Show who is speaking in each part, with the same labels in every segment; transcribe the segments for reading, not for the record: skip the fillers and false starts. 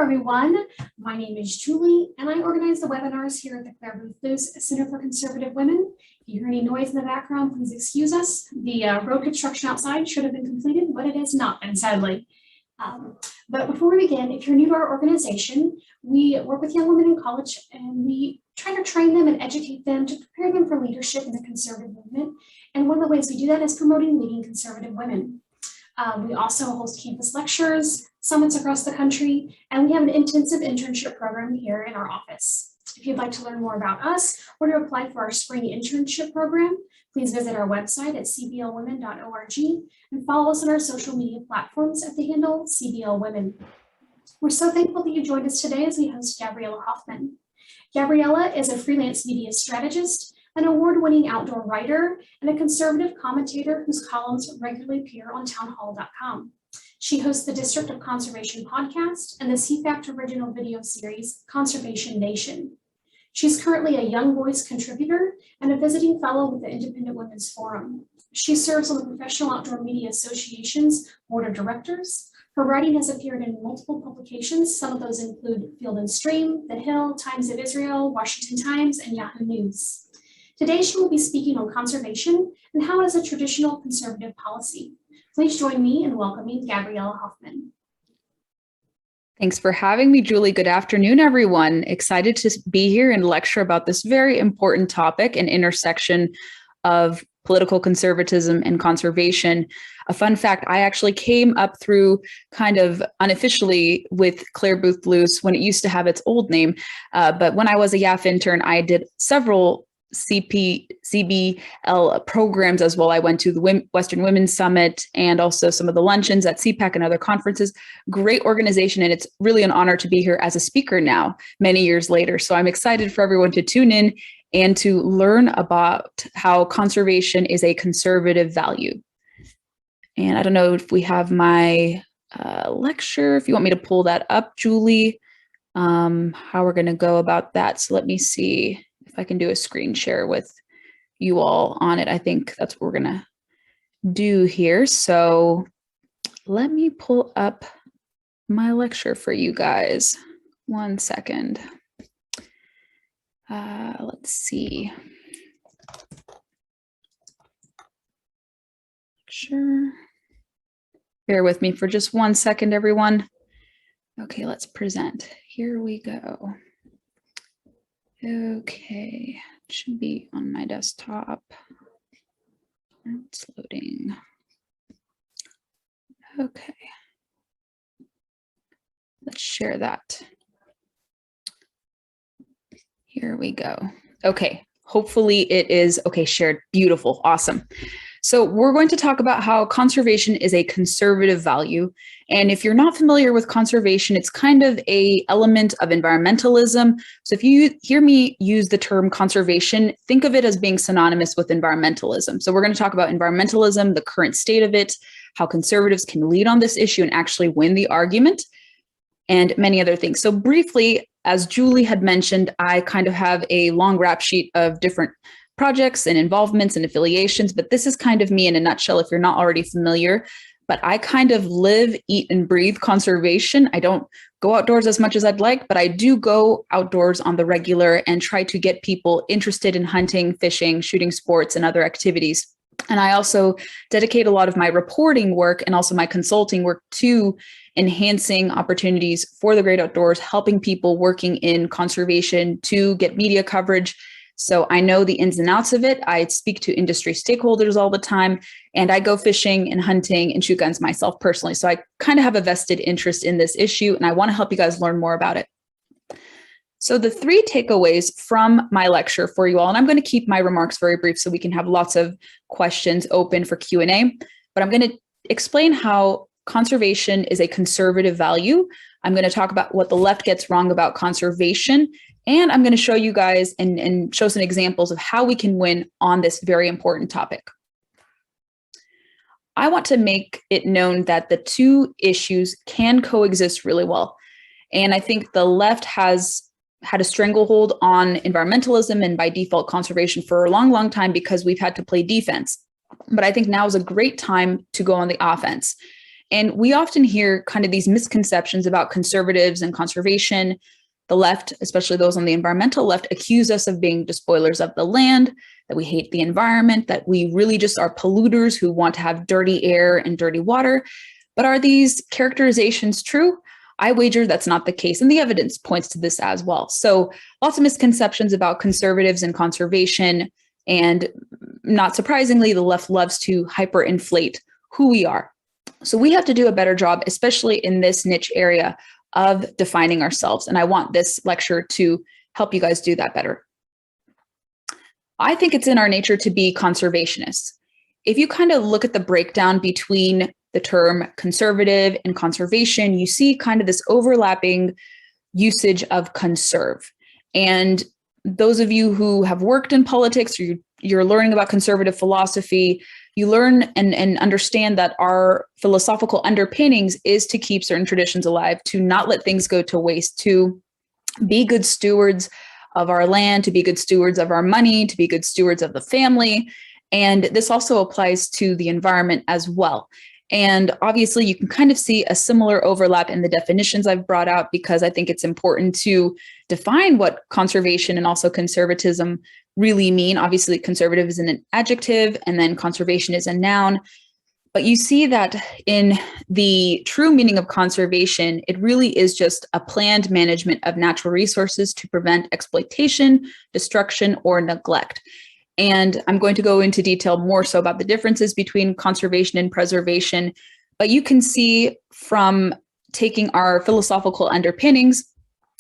Speaker 1: everyone. My name is Julie, and I organize the webinars here at the Claire Booth Luce Center for Conservative Women. If you hear any noise in the background, please excuse us. The road construction outside should have been completed, but it has not been, sadly. But before we begin, if you're new to our organization, we work with young women in college, and we try to train them and educate them to prepare them for leadership in the conservative movement. And one of the ways we do that is promoting leading conservative women. We also host campus lectures, summits across the country, and we have an intensive internship program here in our office. If you'd like to learn more about us or to apply for our spring internship program, please visit our website at cblwomen.org and follow us on our social media platforms at the handle cblwomen. We're so thankful that you joined us today as we host Gabriella Hoffman. Gabriella is a freelance media strategist, an award-winning outdoor writer, and a conservative commentator whose columns regularly appear on townhall.com. She hosts the District of Conservation podcast and the CFACT original video series, Conservation Nation. She's currently a Young Voice contributor and a visiting fellow with the Independent Women's Forum. She serves on the Professional Outdoor Media Association's board of directors. Her writing has appeared in multiple publications. Some of those include Field and Stream, The Hill, Times of Israel, Washington Times, and Yahoo News. Today, she will be speaking on conservation and how it is a traditional conservative policy. Please join me in welcoming Gabriella Hoffman.
Speaker 2: Thanks for having me, Julie. Good afternoon, everyone. Excited to be here and lecture about this very important topic and intersection of political conservatism and conservation. A fun fact, I actually came up through kind of unofficially with Claire Booth Luce when it used to have its old name. But when I was a YAF intern, I did several CBL programs as well. I went to the Western Women's Summit and also some of the luncheons at CPAC and other conferences. Great organization, and it's really an honor to be here as a speaker now, many years later. So I'm excited for everyone to tune in and to learn about how conservation is a conservative value. And I don't know if we have my lecture, if you want me to pull that up, Julie, how we're going to go about that. So let me see if I can do a screen share with you all on it. I think that's what we're gonna do here. So let me pull up my lecture for you guys. 1 second. Let's see. Sure. Bear with me for just 1 second, everyone. Okay, let's present. Here we go. Okay, it should be on my desktop. It's loading. Okay, let's share that. Here we go. Okay, hopefully it is, okay, shared. Beautiful, awesome. So we're going to talk about how conservation is a conservative value. And if you're not familiar with conservation, it's kind of an element of environmentalism. So if you hear me use the term conservation, think of it as being synonymous with environmentalism. So we're going to talk about environmentalism, the current state of it, how conservatives can lead on this issue and actually win the argument, and many other things. So briefly, as Julie had mentioned, I kind of have a long rap sheet of different projects and involvements and affiliations, but this is kind of me in a nutshell if you're not already familiar. But I kind of live, eat, and breathe conservation. I don't go outdoors as much as I'd like, but I do go outdoors on the regular and try to get people interested in hunting, fishing, shooting sports, and other activities. And I also dedicate a lot of my reporting work and also my consulting work to enhancing opportunities for the great outdoors, helping people working in conservation to get media coverage. So I know the ins and outs of it. I speak to industry stakeholders all the time, and I go fishing and hunting and shoot guns myself personally. So I kind of have a vested interest in this issue, and I want to help you guys learn more about it. So the 3 takeaways from my lecture for you all, and I'm going to keep my remarks very brief so we can have lots of questions open for Q&A, but I'm going to explain how conservation is a conservative value. I'm going to talk about what the left gets wrong about conservation, and I'm going to show you guys and show some examples of how we can win on this very important topic. I want to make it known that the 2 issues can coexist really well. And I think the left has had a stranglehold on environmentalism and by default conservation for a long, long time because we've had to play defense. But I think now is a great time to go on the offense. And we often hear kind of these misconceptions about conservatives and conservation. The left, especially those on the environmental left, accuse us of being despoilers of the land, that we hate the environment, that we really just are polluters who want to have dirty air and dirty water. But are these characterizations true? I wager that's not the case, and the evidence points to this as well. So lots of misconceptions about conservatives and conservation, and not surprisingly, the left loves to hyperinflate who we are. So we have to do a better job, especially in this niche area, of defining ourselves. And I want this lecture to help you guys do that better. I think it's in our nature to be conservationists. If you kind of look at the breakdown between the term conservative and conservation, you see kind of this overlapping usage of conserve. And those of you who have worked in politics, or you're learning about conservative philosophy, you learn and understand that our philosophical underpinnings is to keep certain traditions alive, to not let things go to waste, to be good stewards of our land, to be good stewards of our money, to be good stewards of the family. And this also applies to the environment as well. And obviously, you can kind of see a similar overlap in the definitions I've brought out, because I think it's important to define what conservation and also conservatism really mean. Obviously, conservative is an adjective, and then conservation is a noun. But you see that in the true meaning of conservation, it really is just a planned management of natural resources to prevent exploitation, destruction, or neglect. And I'm going to go into detail more so about the differences between conservation and preservation. But you can see from taking our philosophical underpinnings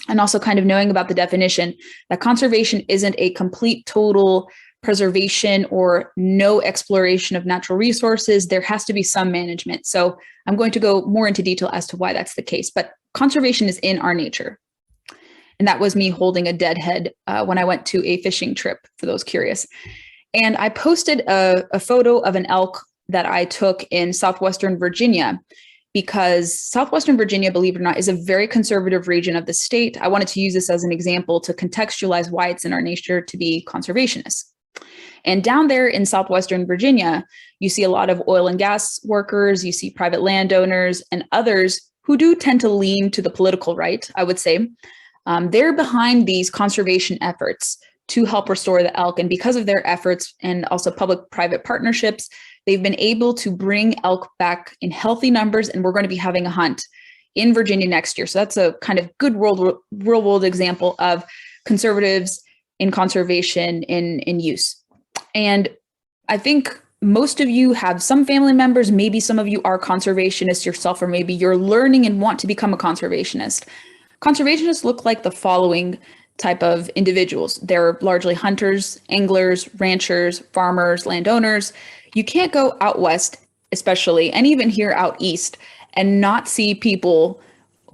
Speaker 2: and also kind of knowing about the definition that conservation isn't a complete, total preservation or no exploration of natural resources. There has to be some management. So I'm going to go more into detail as to why that's the case. But conservation is in our nature. And that was me holding a dead head when I went to a fishing trip, for those curious. And I posted a photo of an elk that I took in southwestern Virginia, because southwestern Virginia, believe it or not, is a very conservative region of the state. I wanted to use this as an example to contextualize why it's in our nature to be conservationists. And down there in southwestern Virginia, you see a lot of oil and gas workers, you see private landowners and others who do tend to lean to the political right, I would say. They're behind these conservation efforts to help restore the elk. And because of their efforts and also public-private partnerships, they've been able to bring elk back in healthy numbers. And we're going to be having a hunt in Virginia next year. So that's a kind of good real-world example of conservatives in conservation in use. And I think most of you have some family members, maybe some of you are conservationists yourself, or maybe you're learning and want to become a conservationist. Conservationists look like the following type of individuals. They're largely hunters, anglers, ranchers, farmers, landowners. You can't go out west, especially, and even here out east, and not see people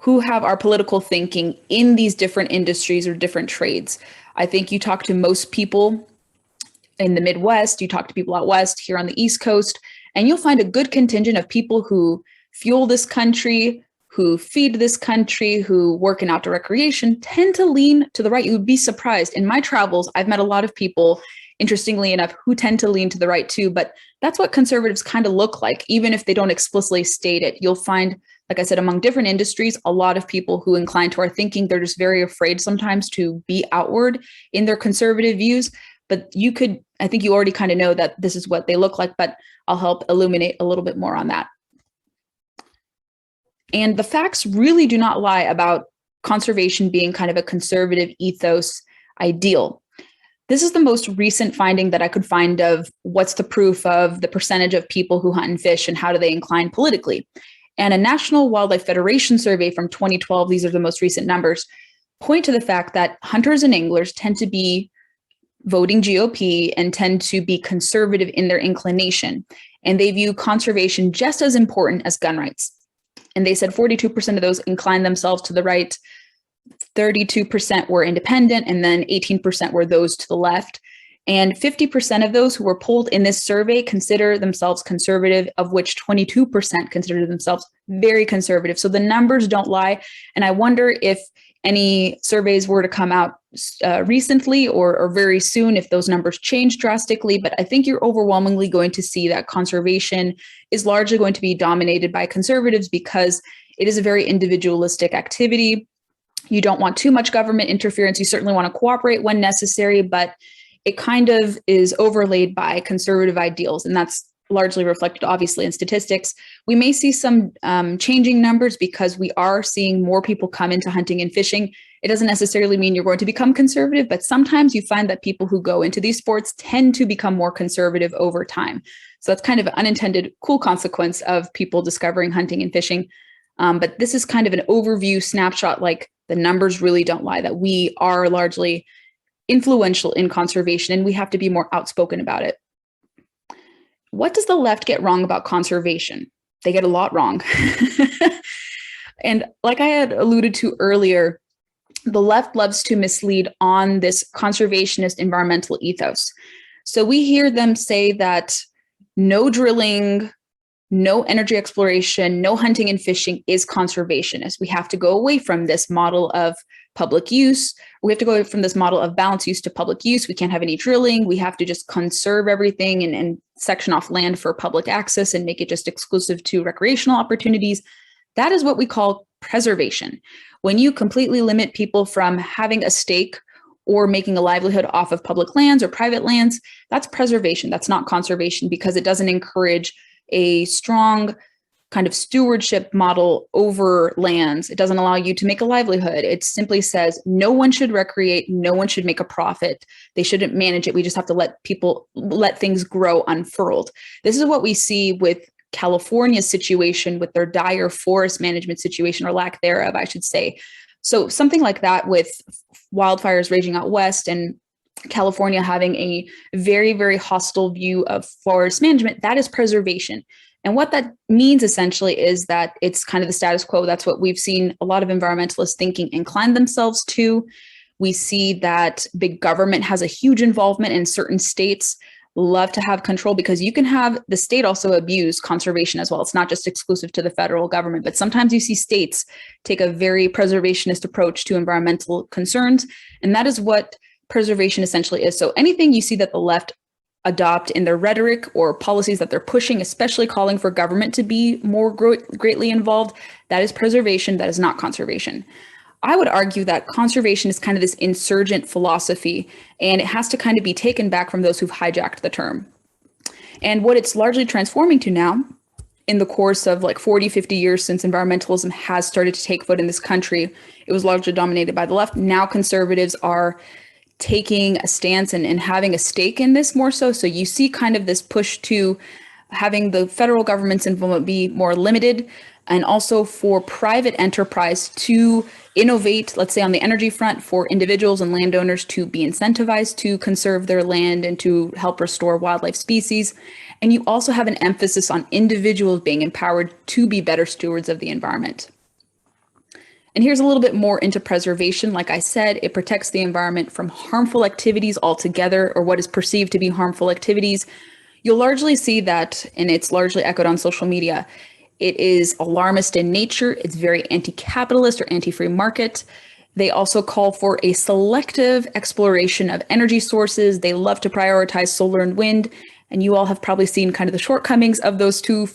Speaker 2: who have our political thinking in these different industries or different trades. I think you talk to most people in the Midwest, you talk to people out west, here on the East Coast, and you'll find a good contingent of people who fuel this country, who feed this country, who work in outdoor recreation, tend to lean to the right. You would be surprised. In my travels, I've met a lot of people, interestingly enough, who tend to lean to the right too, but that's what conservatives kind of look like. Even if they don't explicitly state it, you'll find, like I said, among different industries, a lot of people who incline to our thinking. They're just very afraid sometimes to be outward in their conservative views. But I think you already kind of know that this is what they look like, but I'll help illuminate a little bit more on that. And the facts really do not lie about conservation being kind of a conservative ethos ideal. This is the most recent finding that I could find of what's the proof of the percentage of people who hunt and fish and how do they incline politically. And a National Wildlife Federation survey from 2012, these are the most recent numbers, point to the fact that hunters and anglers tend to be voting GOP and tend to be conservative in their inclination. And they view conservation just as important as gun rights. And they said 42% of those inclined themselves to the right, 32% were independent, and then 18% were those to the left. And 50% of those who were polled in this survey consider themselves conservative, of which 22% consider themselves very conservative. So the numbers don't lie. And I wonder if any surveys were to come out recently or very soon if those numbers change drastically. But I think you're overwhelmingly going to see that conservation is largely going to be dominated by conservatives because it is a very individualistic activity. You don't want too much government interference. You certainly want to cooperate when necessary, but it kind of is overlaid by conservative ideals. And that's largely reflected, obviously, in statistics. We may see some changing numbers because we are seeing more people come into hunting and fishing. It doesn't necessarily mean you're going to become conservative, but sometimes you find that people who go into these sports tend to become more conservative over time. So that's kind of an unintended cool consequence of people discovering hunting and fishing. But this is kind of an overview snapshot, like the numbers really don't lie, that we are largely influential in conservation and we have to be more outspoken about it. What does the left get wrong about conservation? They get a lot wrong. And like I had alluded to earlier, the left loves to mislead on this conservationist environmental ethos. So we hear them say that no drilling, no energy exploration, no hunting and fishing is conservationist. We have to go away from this model of public use. We have to go from this model of balanced use to public use. We can't have any drilling. We have to just conserve everything and section off land for public access and make it just exclusive to recreational opportunities. That is what we call preservation. When you completely limit people from having a stake or making a livelihood off of public lands or private lands, that's preservation. That's not conservation because it doesn't encourage a strong kind of stewardship model over lands. It doesn't allow you to make a livelihood. It simply says no one should recreate, no one should make a profit. They shouldn't manage it. We just have to let things grow unfurled. This is what we see with California's situation with their dire forest management situation, or lack thereof, I should say. So something like that with wildfires raging out west and California having a very, very hostile view of forest management, that is preservation. And what that means essentially is that it's kind of the status quo. That's what we've seen a lot of environmentalists thinking incline themselves to. We see that big government has a huge involvement in certain states, love to have control because you can have the state also abuse conservation as well. It's not just exclusive to the federal government, but sometimes you see states take a very preservationist approach to environmental concerns. And that is what preservation essentially is. So anything you see that the left adopt in their rhetoric or policies that they're pushing, especially calling for government to be more greatly involved, that is preservation, that is not conservation. I would argue that conservation is kind of this insurgent philosophy, and it has to kind of be taken back from those who've hijacked the term. And what it's largely transforming to now, in the course of like 40, 50 years since environmentalism has started to take foot in this country, it was largely dominated by the left. Now conservatives are taking a stance and having a stake in this more so. So you see kind of this push to having the federal government's involvement be more limited, and also for private enterprise to innovate, let's say on the energy front, for individuals and landowners to be incentivized to conserve their land and to help restore wildlife species. And you also have an emphasis on individuals being empowered to be better stewards of the environment. And here's a little bit more into preservation. Like I said, it protects the environment from harmful activities altogether, or what is perceived to be harmful activities. You'll largely see that, and it's largely echoed on social media, it is alarmist in nature. It's very anti-capitalist or anti-free market. They also call for a selective exploration of energy sources. They love to prioritize solar and wind. And you all have probably seen kind of the shortcomings of those two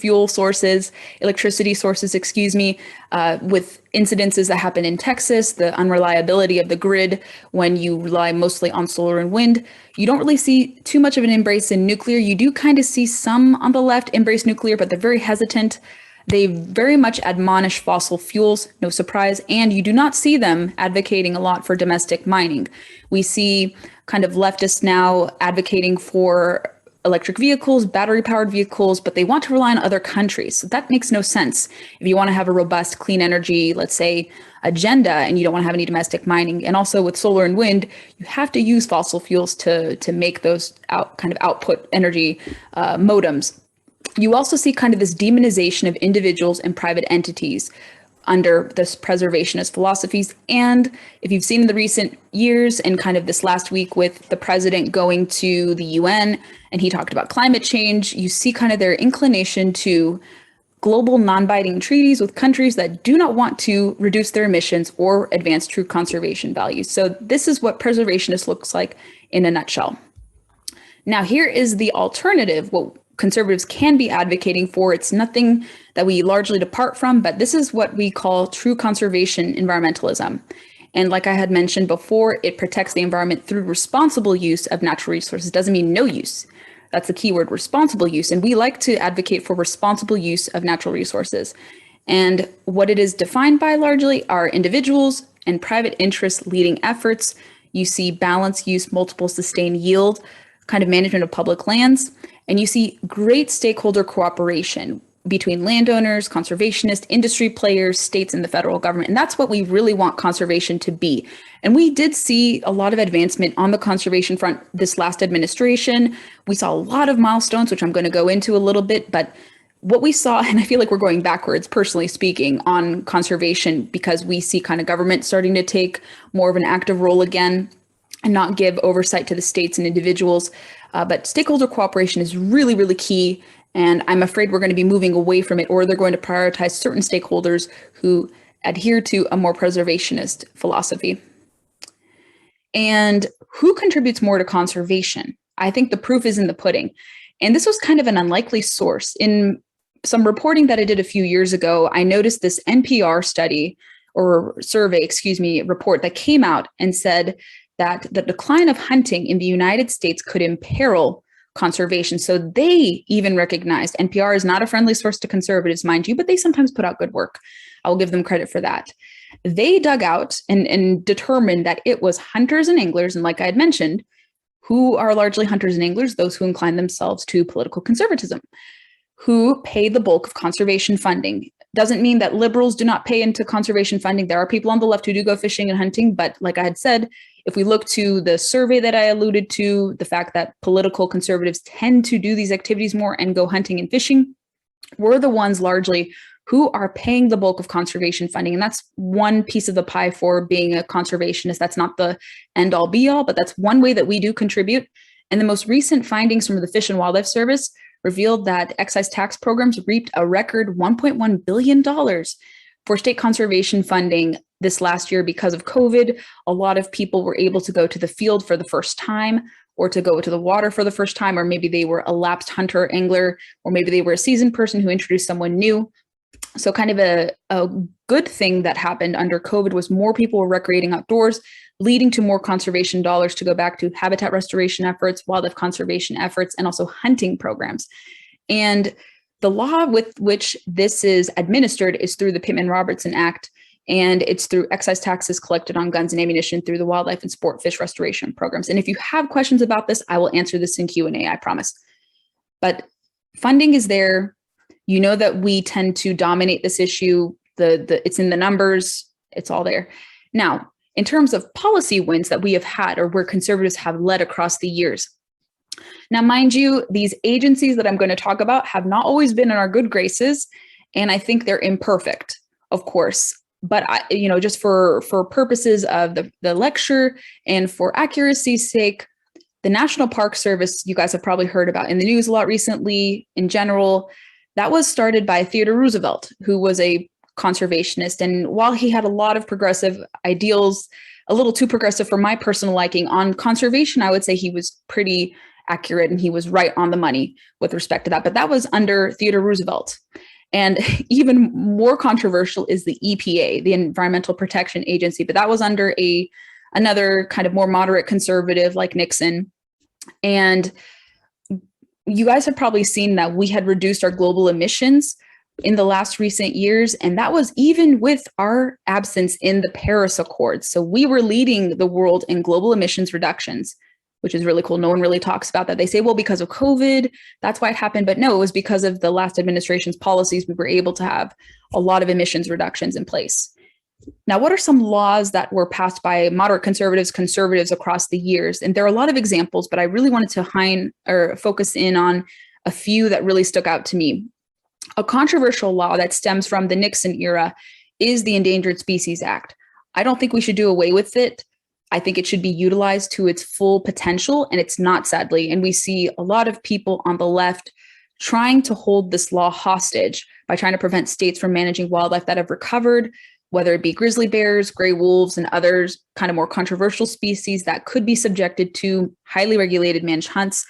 Speaker 2: electricity sources, with incidences that happen in Texas, the unreliability of the grid when you rely mostly on solar and wind. You don't really see too much of an embrace in nuclear. You do kind of see some on the left embrace nuclear, but they're very hesitant. They very much admonish fossil fuels, no surprise, and you do not see them advocating a lot for domestic mining. We see kind of leftists now advocating for electric vehicles, battery-powered vehicles, but they want to rely on other countries. So that makes no sense. If you want to have a robust clean energy, let's say, agenda, and you don't want to have any domestic mining, and also with solar and wind, you have to use fossil fuels to make those output energy modems. You also see kind of this demonization of individuals and private entities under this preservationist philosophies. And if you've seen in the recent years and kind of this last week with the president going to the UN and he talked about climate change, you see kind of their inclination to global non-binding treaties with countries that do not want to reduce their emissions or advance true conservation values. So this is what preservationist looks like in a nutshell. Now, here is the alternative, what conservatives can be advocating for. It's nothing that we largely depart from, but this is what we call true conservation environmentalism. And like I had mentioned before, it protects the environment through responsible use of natural resources. It doesn't mean no use. That's the key word, responsible use. And we like to advocate for responsible use of natural resources. And what it is defined by largely are individuals and private interests leading efforts. You see balance, use, multiple, sustained yield, kind of management of public lands. And you see great stakeholder cooperation between landowners, conservationists, industry players, states, and the federal government. And that's what we really want conservation to be. And we did see a lot of advancement on the conservation front this last administration. We saw a lot of milestones, which I'm going to go into a little bit, but what we saw, and I feel like we're going backwards, personally speaking, on conservation, because we see kind of government starting to take more of an active role again and not give oversight to the states and individuals. But stakeholder cooperation is really, really key. And I'm afraid we're going to be moving away from it, or they're going to prioritize certain stakeholders who adhere to a more preservationist philosophy. And who contributes more to conservation? I think the proof is in the pudding. And this was kind of an unlikely source. In some reporting that I did a few years ago, I noticed this NPR study or survey, report that came out and said that the decline of hunting in the United States could imperil conservation. So they even recognized NPR is not a friendly source to conservatives, mind you, but they sometimes put out good work. I will give them credit for that. They dug out and determined that it was hunters and anglers, and like I had mentioned, who are largely hunters and anglers, those who incline themselves to political conservatism, who pay the bulk of conservation funding. Doesn't mean that liberals do not pay into conservation funding. There are people on the left who do go fishing and hunting, but like I had said, if we look to the survey that I alluded to, the fact that political conservatives tend to do these activities more and go hunting and fishing, we're the ones largely who are paying the bulk of conservation funding. And that's one piece of the pie for being a conservationist. That's not the end all be all, but that's one way that we do contribute. And the most recent findings from the Fish and Wildlife Service revealed that excise tax programs reaped a record $1.1 billion for state conservation funding this last year because of COVID. A lot of people were able to go to the field for the first time, or to go to the water for the first time, or maybe they were a lapsed hunter or angler, or maybe they were a seasoned person who introduced someone new. So kind of a good thing that happened under COVID was more people were recreating outdoors, leading to more conservation dollars to go back to habitat restoration efforts, wildlife conservation efforts, and also hunting programs. And the law with which this is administered is through the Pittman-Robertson Act, and it's through excise taxes collected on guns and ammunition through the wildlife and sport fish restoration programs. And if you have questions about this, I will answer this in Q&A, I promise. But funding is there. You know that we tend to dominate this issue. It's in the numbers. It's all there. Now, in terms of policy wins that we have had or where conservatives have led across the years. Now, mind you, these agencies that I'm going to talk about have not always been in our good graces, and I think they're imperfect, of course. But just for purposes of the lecture and for accuracy's sake, the National Park Service, you guys have probably heard about in the news a lot recently. In general, that was started by Theodore Roosevelt, who was a conservationist. And while he had a lot of progressive ideals, a little too progressive for my personal liking on conservation, I would say he was pretty accurate and he was right on the money with respect to that. But that was under Theodore Roosevelt. And even more controversial is the EPA, the Environmental Protection Agency. But that was under another kind of more moderate conservative like Nixon. And you guys have probably seen that we had reduced our global emissions in the last recent years, and that was even with our absence in the Paris Accords. So we were leading the world in global emissions reductions, which is really cool. No one really talks about that. They say, well, because of COVID, that's why it happened. But no, it was because of the last administration's policies, we were able to have a lot of emissions reductions in place. Now, what are some laws that were passed by moderate conservatives across the years? And there are a lot of examples, but I really wanted to focus in on a few that really stuck out to me. A controversial law that stems from the Nixon era is the Endangered Species Act. I don't think we should do away with it. I think it should be utilized to its full potential, and it's not, sadly. And we see a lot of people on the left trying to hold this law hostage by trying to prevent states from managing wildlife that have recovered, whether it be grizzly bears, gray wolves, and others kind of more controversial species that could be subjected to highly regulated managed hunts.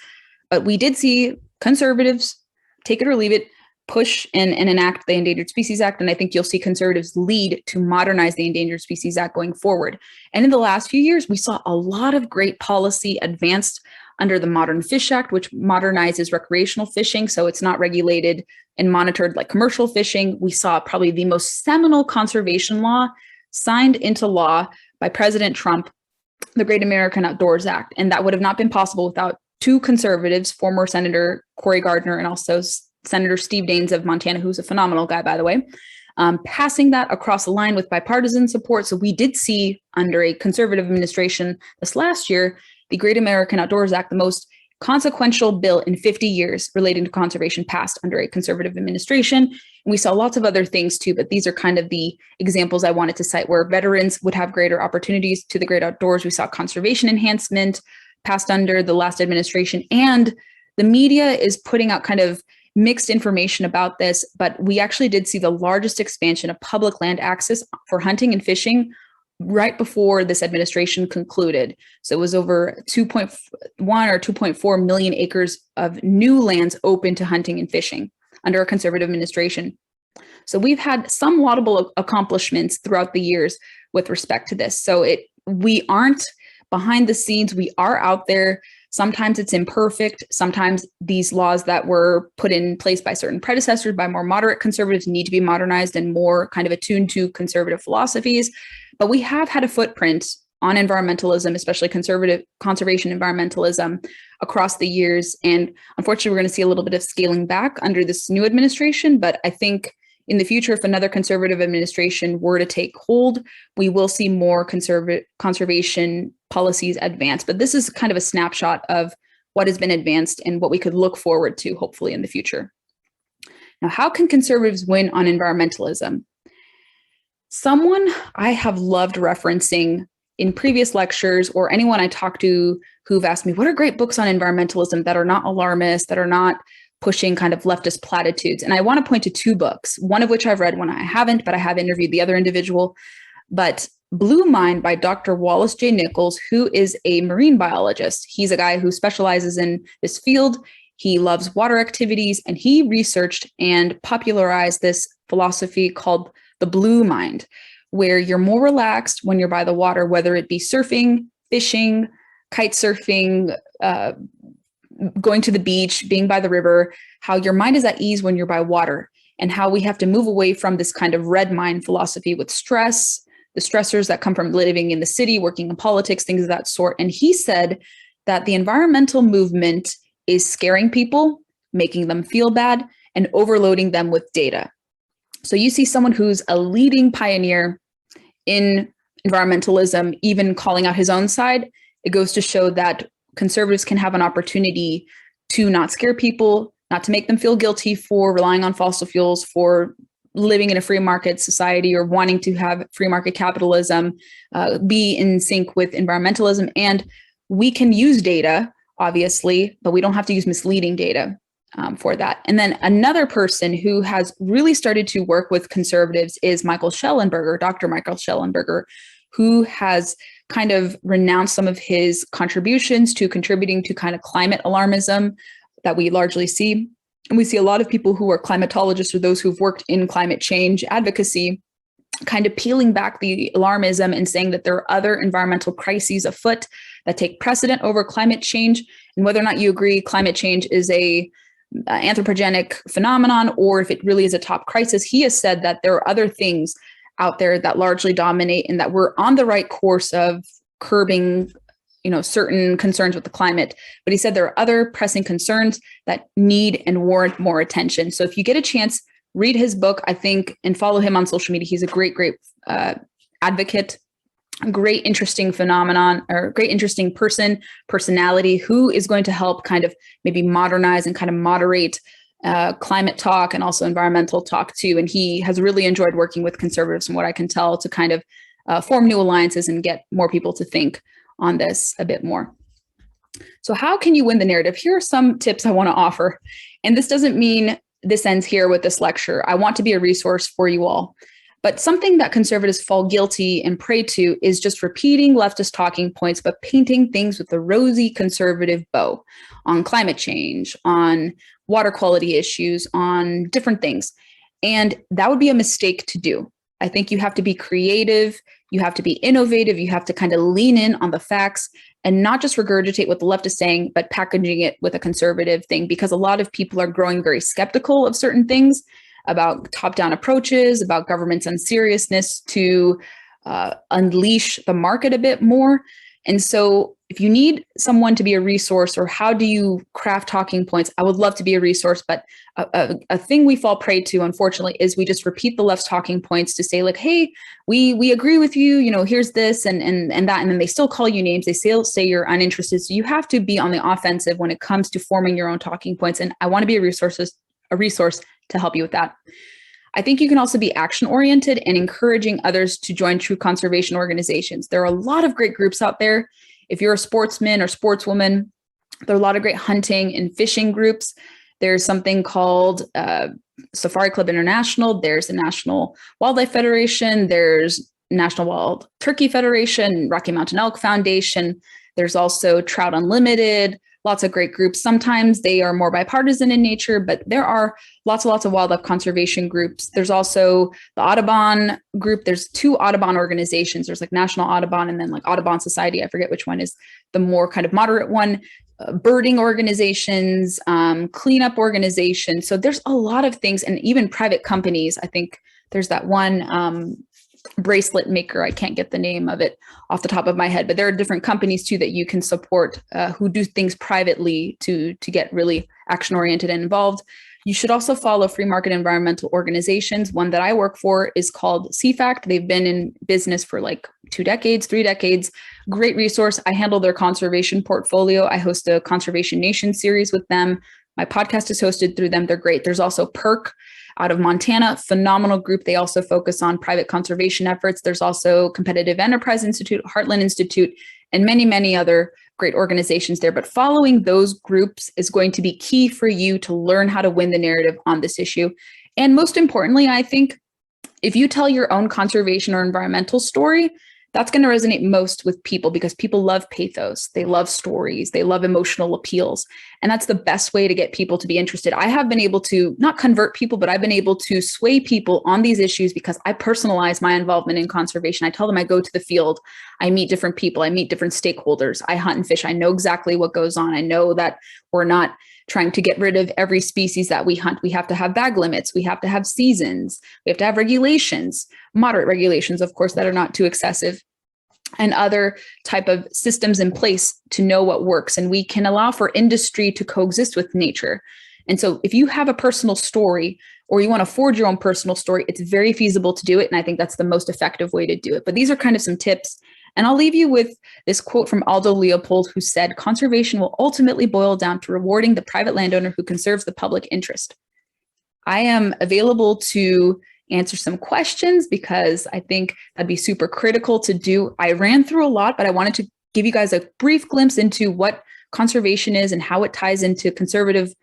Speaker 2: But we did see conservatives, take it or leave it, push and enact the Endangered Species Act. And I think you'll see conservatives lead to modernize the Endangered Species Act going forward. And in the last few years, we saw a lot of great policy advanced under the Modern Fish Act, which modernizes recreational fishing, so it's not regulated and monitored like commercial fishing. We saw probably the most seminal conservation law signed into law by President Trump, the Great American Outdoors Act. And that would have not been possible without two conservatives, former Senator Cory Gardner and also Senator Steve Daines of Montana, who's a phenomenal guy, by the way, passing that across the line with bipartisan support. So we did see under a conservative administration this last year, the Great American Outdoors Act, the most consequential bill in 50 years relating to conservation passed under a conservative administration. And we saw lots of other things too, but these are kind of the examples I wanted to cite where veterans would have greater opportunities to the great outdoors. We saw conservation enhancement passed under the last administration, and the media is putting out kind of mixed information about this, but we actually did see the largest expansion of public land access for hunting and fishing right before this administration concluded. So it was over 2.1 or 2.4 million acres of new lands open to hunting and fishing under a conservative administration. So we've had some laudable accomplishments throughout the years with respect to this. So we aren't behind the scenes, we are out there. Sometimes it's imperfect. Sometimes these laws that were put in place by certain predecessors, by more moderate conservatives, need to be modernized and more kind of attuned to conservative philosophies. But we have had a footprint on environmentalism, especially conservation environmentalism across the years. And unfortunately, we're going to see a little bit of scaling back under this new administration. But I think in the future, if another conservative administration were to take hold, we will see more conservation policies advance. But this is kind of a snapshot of what has been advanced and what we could look forward to, hopefully, in the future. Now, how can conservatives win on environmentalism? Someone I have loved referencing in previous lectures, or anyone I talk to who've asked me, what are great books on environmentalism that are not alarmist, that are not pushing kind of leftist platitudes? And I want to point to two books, one of which I've read, one I haven't, but I have interviewed the other individual. But Blue Mind by Dr. Wallace J. Nichols, who is a marine biologist. He's a guy who specializes in this field. He loves water activities, and he researched and popularized this philosophy called the Blue Mind, where you're more relaxed when you're by the water, whether it be surfing, fishing, kite surfing, going to the beach, being by the river, how your mind is at ease when you're by water, and how we have to move away from this kind of red mind philosophy with stress, the stressors that come from living in the city, working in politics, things of that sort. And he said that the environmental movement is scaring people, making them feel bad, and overloading them with data. So you see someone who's a leading pioneer in environmentalism, even calling out his own side. It goes to show that conservatives can have an opportunity to not scare people, not to make them feel guilty for relying on fossil fuels, for living in a free market society or wanting to have free market capitalism, be in sync with environmentalism. And we can use data, obviously, but we don't have to use misleading data for that. And then another person who has really started to work with conservatives is Michael Schellenberger, Dr. Michael Schellenberger, who has kind of renounced some of his contributions to contributing to kind of climate alarmism that we largely see. And we see a lot of people who are climatologists or those who've worked in climate change advocacy kind of peeling back the alarmism and saying that there are other environmental crises afoot that take precedent over climate change. And whether or not you agree climate change is a anthropogenic phenomenon or if it really is a top crisis, he has said that there are other things out there that largely dominate and that we're on the right course of curbing certain concerns with the climate. But he said there are other pressing concerns that need and warrant more attention. So if you get a chance, read his book, I think, and follow him on social media. He's a great advocate, a great interesting phenomenon, or great interesting personality who is going to help kind of maybe modernize and kind of moderate climate talk and also environmental talk too. And he has really enjoyed working with conservatives, from what I can tell, to kind of form new alliances and get more people to think on this a bit more. So how can you win the narrative? Here are some tips I want to offer. And this doesn't mean this ends here with this lecture. I want to be a resource for you all. But something that conservatives fall guilty and prey to is just repeating leftist talking points, but painting things with a rosy conservative bow on climate change, on water quality issues, on different things. And that would be a mistake to do. I think you have to be creative, you have to be innovative, you have to kind of lean in on the facts and not just regurgitate what the left is saying, but packaging it with a conservative thing, because a lot of people are growing very skeptical of certain things, about top-down approaches, about government's unseriousness to unleash the market a bit more. And so if you need someone to be a resource, or how do you craft talking points, I would love to be a resource. But a thing we fall prey to, unfortunately, is we just repeat the left's talking points to say, like, hey, we agree with you, here's this and that. And then they still call you names. They still say you're uninterested. So you have to be on the offensive when it comes to forming your own talking points. And I want to be a resource to help you with that. I think you can also be action-oriented and encouraging others to join true conservation organizations. There are a lot of great groups out there. If you're a sportsman or sportswoman, there are a lot of great hunting and fishing groups. There's something called Safari Club International. There's the National Wildlife Federation. There's National Wild Turkey Federation, Rocky Mountain Elk Foundation. There's also Trout Unlimited. Lots of great groups. Sometimes they are more bipartisan in nature, but there are lots of wildlife conservation groups. There's also the Audubon group. There's two Audubon organizations. There's like National Audubon and then like Audubon Society. I forget which one is the more kind of moderate one. Birding organizations, cleanup organizations. So there's a lot of things, and even private companies. I think there's that one bracelet maker. I can't get the name of it off the top of my head, but there are different companies too that you can support who do things privately to get really action oriented and involved. You should also follow free market environmental organizations. One that I work for is called CFACT. They've been in business for like 2 decades, 3 decades. Great resource. I handle their conservation portfolio. I host a Conservation Nation series with them. My podcast is hosted through them. They're great. There's also PERC out of Montana, phenomenal group. They also focus on private conservation efforts. There's also Competitive Enterprise Institute, Heartland Institute, and many, many other great organizations there. But following those groups is going to be key for you to learn how to win the narrative on this issue. And most importantly, I think if you tell your own conservation or environmental story, that's going to resonate most with people, because people love pathos. They love stories. They love emotional appeals. And that's the best way to get people to be interested. I have been able to not convert people, but I've been able to sway people on these issues because I personalize my involvement in conservation. I tell them I go to the field, I meet different people, I meet different stakeholders, I hunt and fish. I know exactly what goes on. I know that we're not trying to get rid of every species that we hunt. We have to have bag limits. We have to have seasons. We have to have regulations, moderate regulations, of course, that are not too excessive, and other type of systems in place to know what works. And we can allow for industry to coexist with nature. And so if you have a personal story or you want to forge your own personal story, it's very feasible to do it. And I think that's the most effective way to do it. But these are kind of some tips. And I'll leave you with this quote from Aldo Leopold, who said, "Conservation will ultimately boil down to rewarding the private landowner who conserves the public interest." I am available to answer some questions because I think that'd be super critical to do. I ran through a lot, but I wanted to give you guys a brief glimpse into what conservation is and how it ties into conservative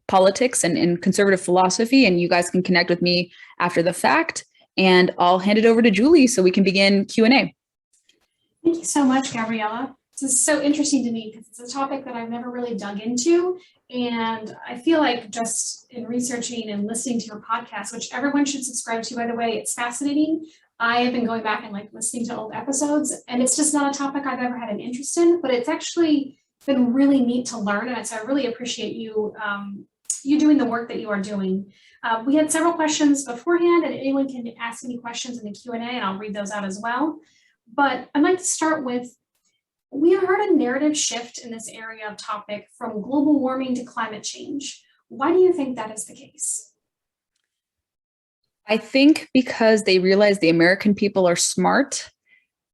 Speaker 2: politics and conservative philosophy. And you guys can connect with me after the fact, and I'll hand it over to Julie so we can begin Q&A.
Speaker 1: Thank you so much, Gabriella. This is so interesting to me because it's a topic that I've never really dug into. And I feel like just in researching and listening to your podcast, which everyone should subscribe to, by the way, it's fascinating. I have been going back and like listening to old episodes, and it's just not a topic I've ever had an interest in, but it's actually been really neat to learn. And so I really appreciate you, you doing the work that you are doing. We had several questions beforehand, and anyone can ask any questions in the Q&A, and I'll read those out as well. But I'd like to start with, we have heard a narrative shift in this area of topic from global warming to climate change. Why do you think that is the case?
Speaker 2: I think because they realize the American people are smart,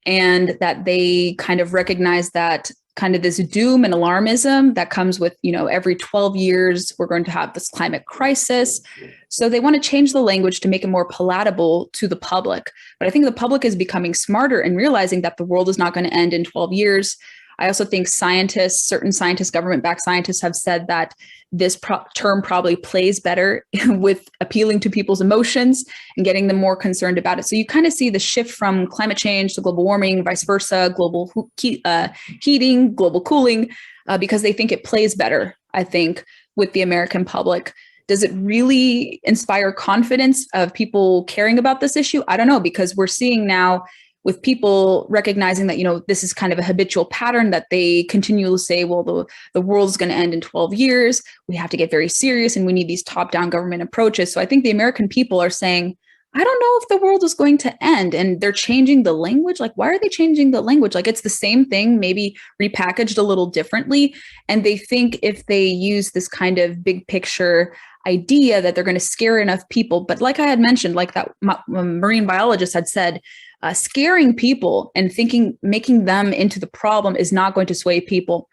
Speaker 2: and that they kind of recognize that kind of this doom and alarmism that comes with, every 12 years, we're going to have this climate crisis. So they want to change the language to make it more palatable to the public. But I think the public is becoming smarter and realizing that the world is not going to end in 12 years. I also think scientists, certain scientists, government-backed scientists have said that this term probably plays better with appealing to people's emotions and getting them more concerned about it. So you kind of see the shift from climate change to global warming, vice versa, global heating, global cooling, because they think it plays better, I think, with the American public. Does it really inspire confidence of people caring about this issue? I don't know, because we're seeing now with people recognizing that, this is kind of a habitual pattern that they continually say, well, the world's going to end in 12 years. We have to get very serious and we need these top-down government approaches. So I think the American people are saying, I don't know if the world is going to end, and they're changing the language. Like, why are they changing the language? Like, it's the same thing, maybe repackaged a little differently. And they think if they use this kind of big picture idea that they're going to scare enough people. But like I had mentioned, like that marine biologist had said, scaring people and making them into the problem is not going to sway people.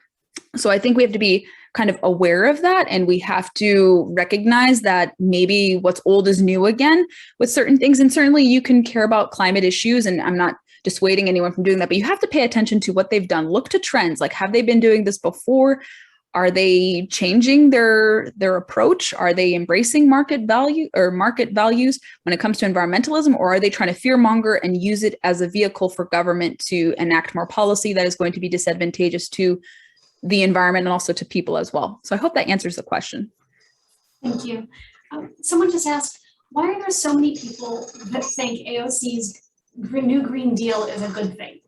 Speaker 2: So I think we have to be kind of aware of that. And we have to recognize that maybe what's old is new again with certain things. And certainly you can care about climate issues, and I'm not dissuading anyone from doing that, but you have to pay attention to what they've done. Look to trends. Like, have they been doing this before? Are they changing their approach? Are they embracing market value or market values when it comes to environmentalism? Or are they trying to fearmonger and use it as a vehicle for government to enact more policy that is going to be disadvantageous to the environment and also to people as well? So I hope that answers the question.
Speaker 1: Thank you. Someone just asked, why are there so many people that think AOC's New Green Deal is a good thing?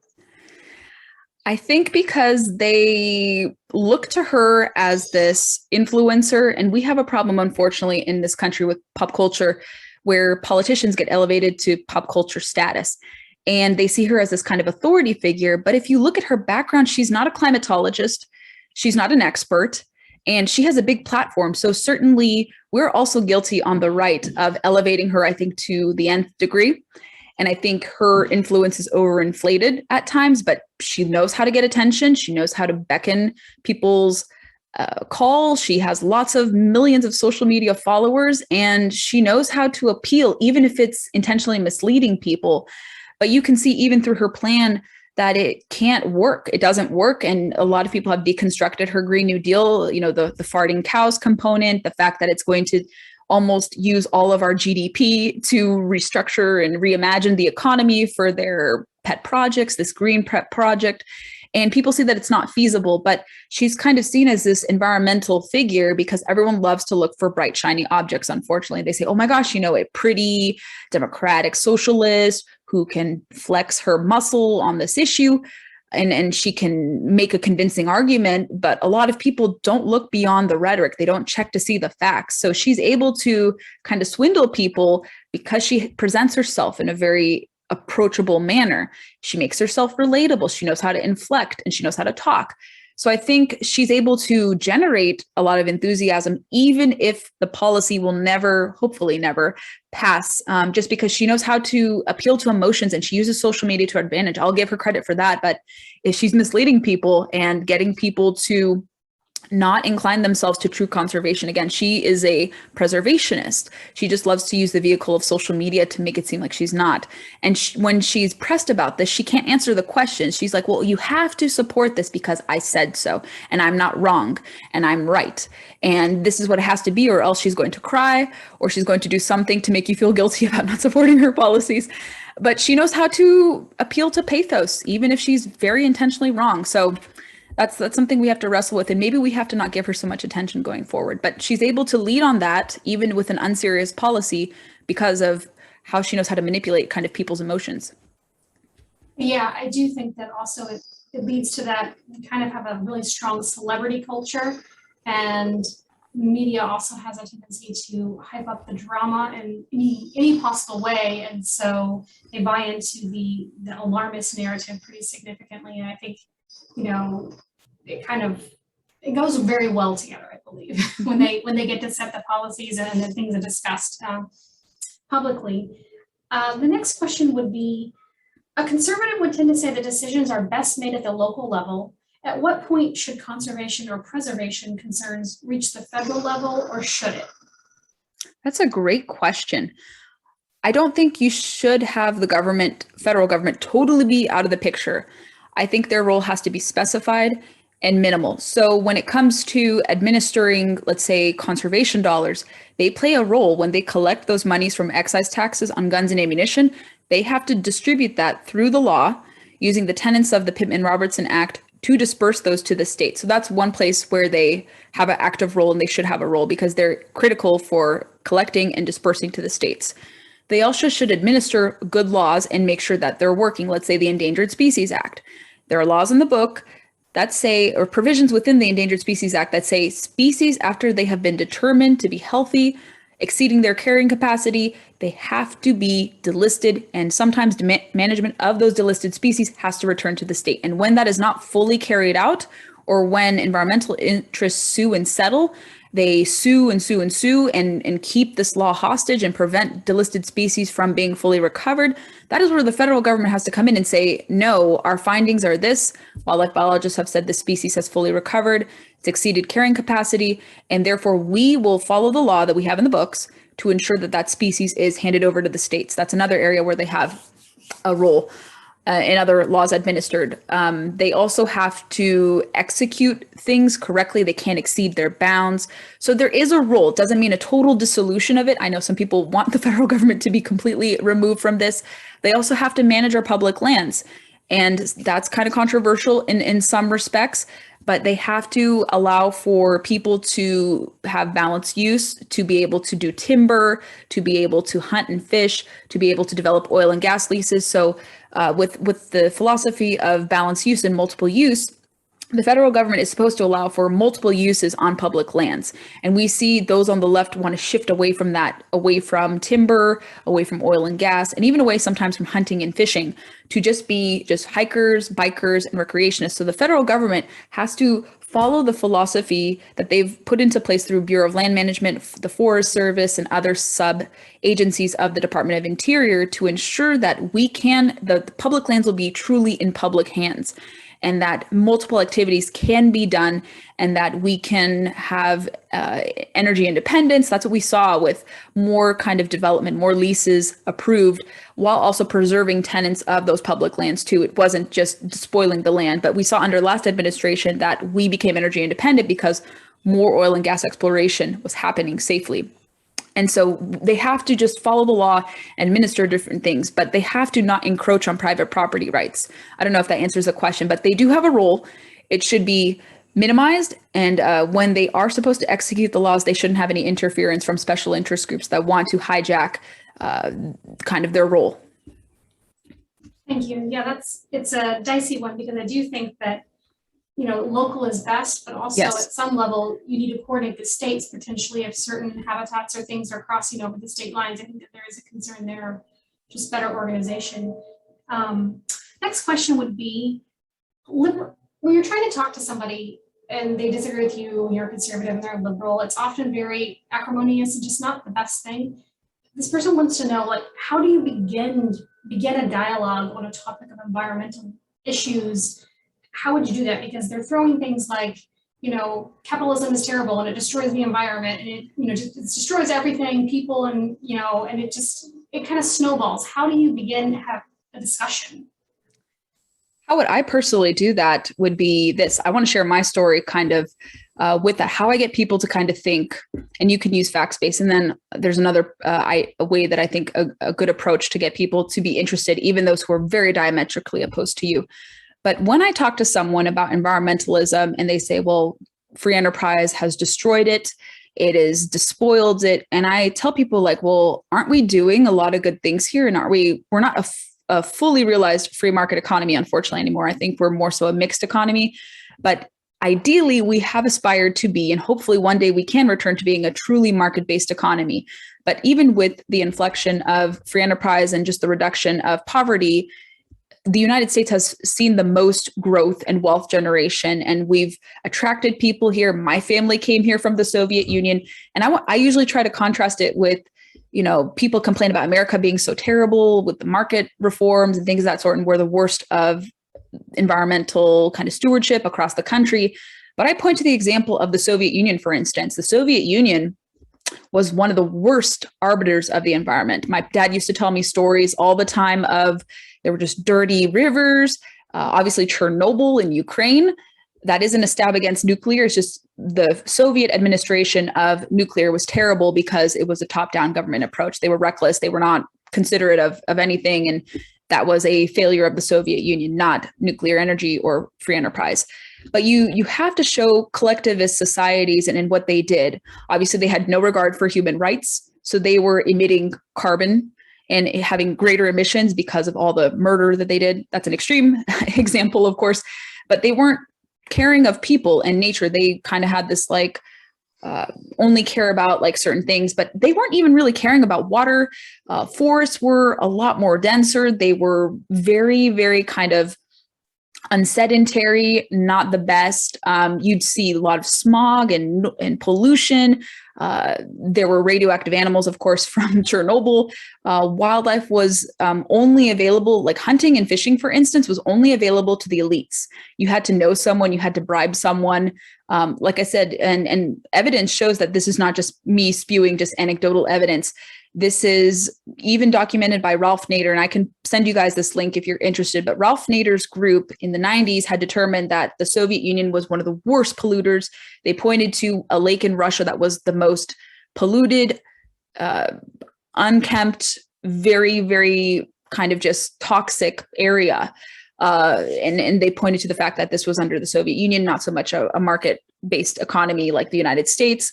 Speaker 2: I think because they look to her as this influencer, and we have a problem, unfortunately, in this country with pop culture, where politicians get elevated to pop culture status, and they see her as this kind of authority figure. But if you look at her background, she's not a climatologist, she's not an expert, and she has a big platform. So certainly we're also guilty on the right of elevating her, I think, to the nth degree. And I think her influence is overinflated at times, but she knows how to get attention. She knows how to beckon people's call. She has lots of millions of social media followers, and she knows how to appeal, even if it's intentionally misleading people. But you can see even through her plan that it can't work. It doesn't work. And a lot of people have deconstructed her Green New Deal, the farting cows component, the fact that it's going to almost use all of our GDP to restructure and reimagine the economy for their pet projects, this green prep project. And people see that it's not feasible, but she's kind of seen as this environmental figure because everyone loves to look for bright, shiny objects. Unfortunately, they say, oh my gosh, a pretty democratic socialist who can flex her muscle on this issue. And she can make a convincing argument, but a lot of people don't look beyond the rhetoric. They don't check to see the facts. So she's able to kind of swindle people because she presents herself in a very approachable manner. She makes herself relatable. She knows how to inflect and she knows how to talk. So I think she's able to generate a lot of enthusiasm, even if the policy will never, hopefully never, pass, just because she knows how to appeal to emotions and she uses social media to her advantage. I'll give her credit for that. But if she's misleading people and getting people to not incline themselves to true conservation. Again, she is a preservationist. She just loves to use the vehicle of social media to make it seem like she's not. And when she's pressed about this, she can't answer the question. She's like, well, you have to support this because I said so, and I'm not wrong, and I'm right. And this is what it has to be, or else she's going to cry, or she's going to do something to make you feel guilty about not supporting her policies. But she knows how to appeal to pathos, even if she's very intentionally wrong. So that's something we have to wrestle with. And maybe we have to not give her so much attention going forward. But she's able to lead on that, even with an unserious policy, because of how she knows how to manipulate kind of people's emotions.
Speaker 1: Yeah, I do think that also it leads to that we kind of have a really strong celebrity culture, and media also has a tendency to hype up the drama in any possible way. And so they buy into the alarmist narrative pretty significantly. And I think, it goes very well together, I believe, when they get to set the policies and the things are discussed publicly. The next question would be, a conservative would tend to say that decisions are best made at the local level. At what point should conservation or preservation concerns reach the federal level, or should it?
Speaker 2: That's a great question. I don't think you should have the federal government totally be out of the picture. I think their role has to be specified and minimal. So when it comes to administering, let's say, conservation dollars, they play a role when they collect those monies from excise taxes on guns and ammunition. They have to distribute that through the law using the tenets of the Pittman-Robertson Act to disperse those to the state. So that's one place where they have an active role, and they should have a role because they're critical for collecting and dispersing to the states. They also should administer good laws and make sure that they're working. Let's say the Endangered Species Act. There are laws in the book that say, or provisions within the Endangered Species Act that say species after they have been determined to be healthy, exceeding their carrying capacity, they have to be delisted, and sometimes management of those delisted species has to return to the state. And when that is not fully carried out, or when environmental interests sue and settle, they sue and sue and sue and keep this law hostage and prevent delisted species from being fully recovered. That is where the federal government has to come in and say, no, our findings are this. Wildlife biologists have said the species has fully recovered, it's exceeded carrying capacity, and therefore we will follow the law that we have in the books to ensure that that species is handed over to the states. That's another area where they have a role. And other laws administered. They also have to execute things correctly. They can't exceed their bounds. So there is a role. It doesn't mean a total dissolution of it. I know some people want the federal government to be completely removed from this. They also have to manage our public lands. And that's kind of controversial in some respects, but they have to allow for people to have balanced use, to be able to do timber, to be able to hunt and fish, to be able to develop oil and gas leases. So with the philosophy of balanced use and multiple use, the federal government is supposed to allow for multiple uses on public lands. And we see those on the left want to shift away from that, away from timber, away from oil and gas, and even away sometimes from hunting and fishing to just be just hikers, bikers, and recreationists. So the federal government has to follow the philosophy that they've put into place through Bureau of Land Management, the Forest Service, and other sub-agencies of the Department of Interior to ensure that the public lands will be truly in public hands, and that multiple activities can be done, and that we can have energy independence. That's what we saw with more kind of development, more leases approved, while also preserving tenants of those public lands too. It wasn't just spoiling the land, but we saw under last administration that we became energy independent because more oil and gas exploration was happening safely. And so they have to just follow the law, administer different things, but they have to not encroach on private property rights. I don't know if that answers the question, but they do have a role. It should be minimized. And when they are supposed to execute the laws, they shouldn't have any interference from special interest groups that want to hijack kind of their role.
Speaker 1: Thank you. Yeah, it's a dicey one because I do think that, local is best, but also
Speaker 2: Yes.
Speaker 1: at some level, you need to coordinate the states potentially if certain habitats or things are crossing over the state lines. I think that there is a concern there, just better organization. Next question would be, when you're trying to talk to somebody and they disagree with you, you're conservative and they're liberal, it's often very acrimonious and just not the best thing. This person wants to know, how do you begin a dialogue on a topic of environmental issues? How would you do that? Because they're throwing things like, capitalism is terrible and it destroys the environment and it destroys everything, people, and it kind of snowballs. How do you begin to have a discussion?
Speaker 2: How would I personally do that would be this. I want to share my story kind of with that, how I get people to kind of think, and you can use facts-based. And then there's another a way that I think a good approach to get people to be interested, even those who are very diametrically opposed to you. But when I talk to someone about environmentalism and they say, well, free enterprise has destroyed it, it has despoiled it. And I tell people well, aren't we doing a lot of good things here? And we're not a fully realized free market economy, unfortunately, anymore. I think we're more so a mixed economy, but ideally we have aspired to be, and hopefully one day we can return to being a truly market-based economy. But even with the inflection of free enterprise and just the reduction of poverty, the United States has seen the most growth and wealth generation, and we've attracted people here. My family came here from the Soviet Union, and I usually try to contrast it with, people complain about America being so terrible with the market reforms and things of that sort, and we're the worst of environmental kind of stewardship across the country. But I point to the example of the Soviet Union, for instance. The Soviet Union was one of the worst arbiters of the environment. My dad used to tell me stories all the time of there were just dirty rivers, Obviously, Chernobyl in Ukraine, that isn't a stab against nuclear. It's just the Soviet administration of nuclear was terrible because it was a top-down government approach. They were reckless. They were not considerate of anything. And that was a failure of the Soviet Union, not nuclear energy or free enterprise. But you have to show collectivist societies and what they did. Obviously, they had no regard for human rights. So they were emitting carbon and having greater emissions because of all the murder that they did. That's an extreme example, of course, but they weren't caring of people and nature. They kind of had this like only care about like certain things, but they weren't even really caring about water. Forests were a lot more denser. They were very, very kind of unsedentary, not the best. You'd see a lot of smog and pollution. There were radioactive animals, of course, from Chernobyl. Wildlife was only available, like hunting and fishing, for instance, was only available to the elites. You had to know someone, you had to bribe someone. Like I said, and evidence shows that this is not just me spewing just anecdotal evidence. This is even documented by Ralph Nader, and I can send you guys this link if you're interested. But Ralph Nader's group in the 90s had determined that the Soviet Union was one of the worst polluters. They pointed to a lake in Russia that was the most polluted, unkempt, very, very kind of just toxic area. And they pointed to the fact that this was under the Soviet Union, not so much a market-based economy like the United States.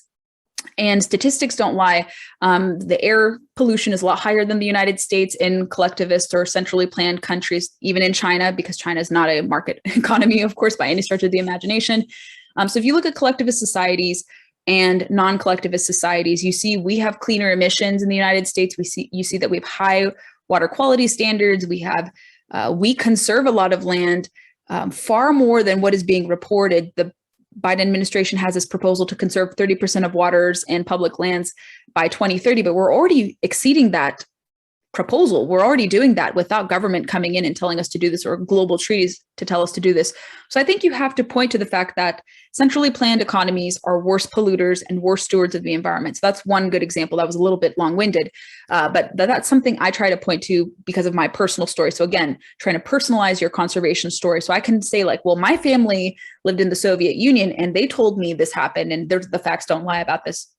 Speaker 2: And statistics don't lie. The air pollution is a lot higher than the United States in collectivist or centrally planned countries, even in China, because China is not a market economy, of course, by any stretch of the imagination. So if you look at collectivist societies and non-collectivist societies, you see we have cleaner emissions in the United States. You see that we have high water quality standards. We conserve a lot of land, far more than what is being reported. The Biden administration has this proposal to conserve 30% of waters and public lands by 2030, but we're already exceeding that proposal. We're already doing that without government coming in and telling us to do this, or global treaties to tell us to do this. So I think you have to point to the fact that centrally planned economies are worse polluters and worse stewards of the environment. So that's one good example. That was a little bit long-winded, but that's something I try to point to because of my personal story. So again, trying to personalize your conservation story. So I can say like, well, my family lived in the Soviet Union and they told me this happened and the facts don't lie about this.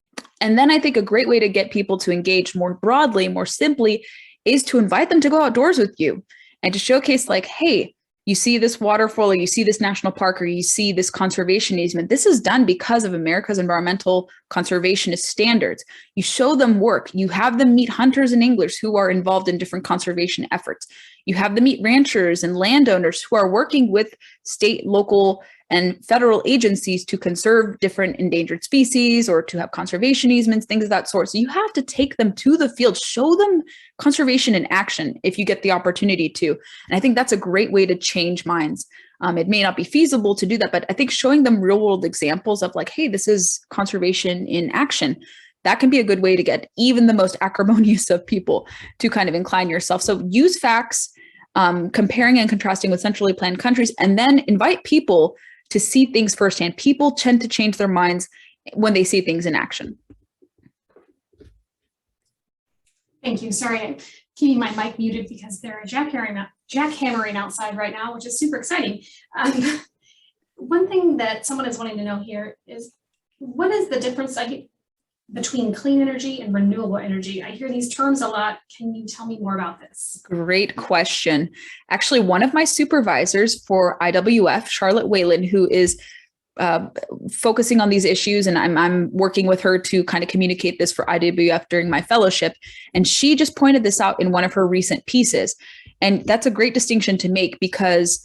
Speaker 2: And then I think a great way to get people to engage more broadly, more simply, is to invite them to go outdoors with you and to showcase like, hey, you see this waterfall, or you see this national park, or you see this conservation easement. This is done because of America's environmental conservationist standards. You show them work. You have them meet hunters and anglers who are involved in different conservation efforts. You have them meet ranchers and landowners who are working with state, local, and federal agencies to conserve different endangered species or to have conservation easements, things of that sort. So you have to take them to the field, show them conservation in action if you get the opportunity to. And I think that's a great way to change minds. It may not be feasible to do that, but I think showing them real world examples of like, hey, this is conservation in action. That can be a good way to get even the most acrimonious of people to kind of incline yourself. So use facts, comparing and contrasting with centrally planned countries, and then invite people to see things firsthand. People tend to change their minds when they see things in action.
Speaker 1: Thank you. Sorry, I'm keeping my mic muted because they're jackhammering outside right now, which is super exciting. One thing that someone is wanting to know here is, what is the difference between clean energy and renewable energy? I hear these terms a lot. Can you tell me more about this?
Speaker 2: Great question. Actually, one of my supervisors for IWF, Charlotte Whalen, who is focusing on these issues, and I'm working with her to kind of communicate this for IWF during my fellowship. And she just pointed this out in one of her recent pieces. And that's a great distinction to make, because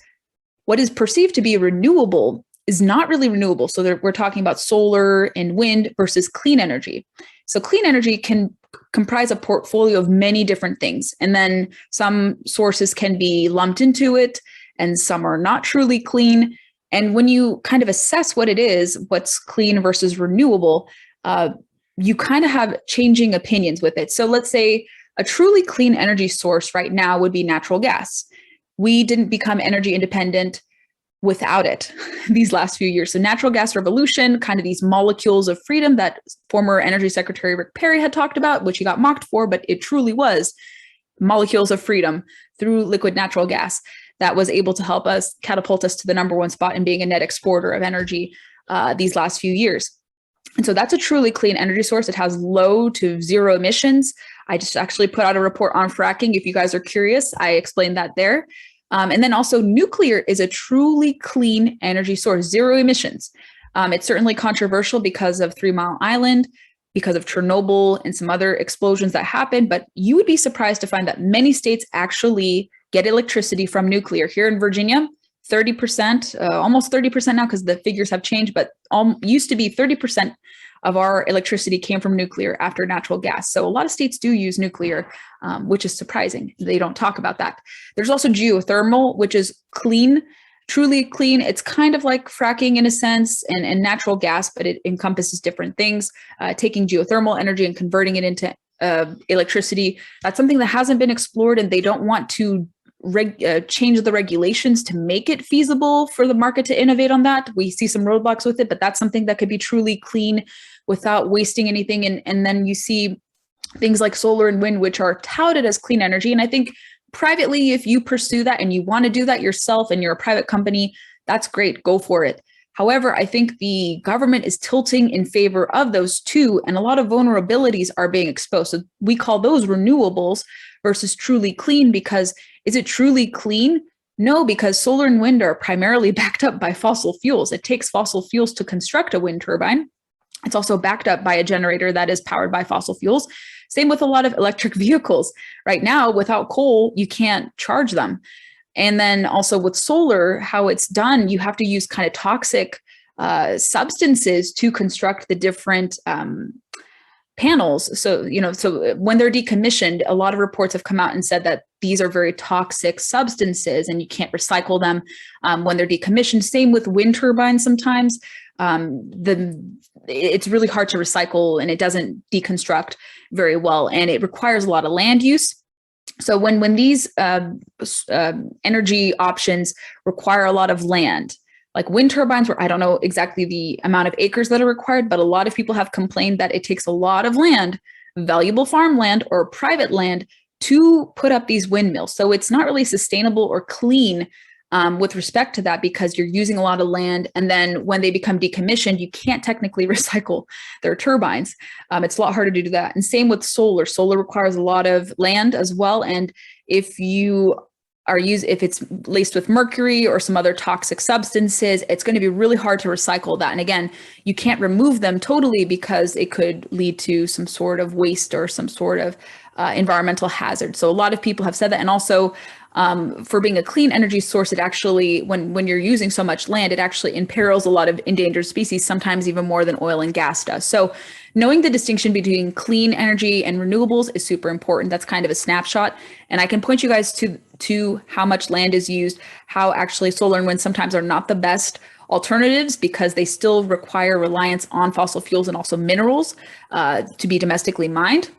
Speaker 2: what is perceived to be renewable is not really renewable. So we're talking about solar and wind versus clean energy. So clean energy can comprise a portfolio of many different things. And then some sources can be lumped into it and some are not truly clean. And when you kind of assess what it is, what's clean versus renewable, you kind of have changing opinions with it. So let's say a truly clean energy source right now would be natural gas. We didn't become energy independent without it these last few years. So natural gas revolution, kind of these molecules of freedom that former Energy Secretary Rick Perry had talked about, which he got mocked for, but it truly was molecules of freedom through liquid natural gas. that was able to help us catapult us to the number one spot in being a net exporter of energy these last few years. And so that's a truly clean energy source. It has low to zero emissions. I just actually put out a report on fracking. If you guys are curious, I explained that there. And then also nuclear is a truly clean energy source, zero emissions. It's certainly controversial because of 3 Mile Island, because of Chernobyl and some other explosions that happened, but you would be surprised to find that many states actually get electricity from nuclear. Here in Virginia, 30%, almost 30% now because the figures have changed, but used to be 30% of our electricity came from nuclear after natural gas. So a lot of states do use nuclear, which is surprising. They don't talk about that. There's also geothermal, which is clean, truly clean. It's kind of like fracking in a sense and natural gas, but it encompasses different things. Taking geothermal energy and converting it into electricity. That's something that hasn't been explored, and they don't want to change the regulations to make it feasible for the market to innovate on that. We see some roadblocks with it, but that's something that could be truly clean without wasting anything. And then you see things like solar and wind, which are touted as clean energy. And I think privately, if you pursue that and you want to do that yourself and you're a private company, that's great, go for it. However, I think the government is tilting in favor of those two, and a lot of vulnerabilities are being exposed. So we call those renewables versus truly clean, because is it truly clean? No, because solar and wind are primarily backed up by fossil fuels. It takes fossil fuels to construct a wind turbine. It's also backed up by a generator that is powered by fossil fuels. Same with a lot of electric vehicles. Right now, without coal, you can't charge them. And then also with solar, how it's done, you have to use kind of toxic substances to construct the different panels. So, so when they're decommissioned, a lot of reports have come out and said that these are very toxic substances and you can't recycle them when they're decommissioned. Same with wind turbines sometimes. It's really hard to recycle and it doesn't deconstruct very well, and it requires a lot of land use. So when these energy options require a lot of land, like wind turbines, where I don't know exactly the amount of acres that are required, but a lot of people have complained that it takes a lot of land, valuable farmland or private land, to put up these windmills. So it's not really sustainable or clean with respect to that, because you're using a lot of land. And then when they become decommissioned, you can't technically recycle their turbines. It's a lot harder to do that. And same with solar. Solar requires a lot of land as well. And if it's laced with mercury or some other toxic substances, it's going to be really hard to recycle that. And again, you can't remove them totally because it could lead to some sort of waste or some sort of environmental hazard. So a lot of people have said that. And also for being a clean energy source, it actually, when you're using so much land, it actually imperils a lot of endangered species, sometimes even more than oil and gas does. So knowing the distinction between clean energy and renewables is super important. That's kind of a snapshot. And I can point you guys to how much land is used, how actually solar and wind sometimes are not the best alternatives because they still require reliance on fossil fuels and also minerals to be domestically mined.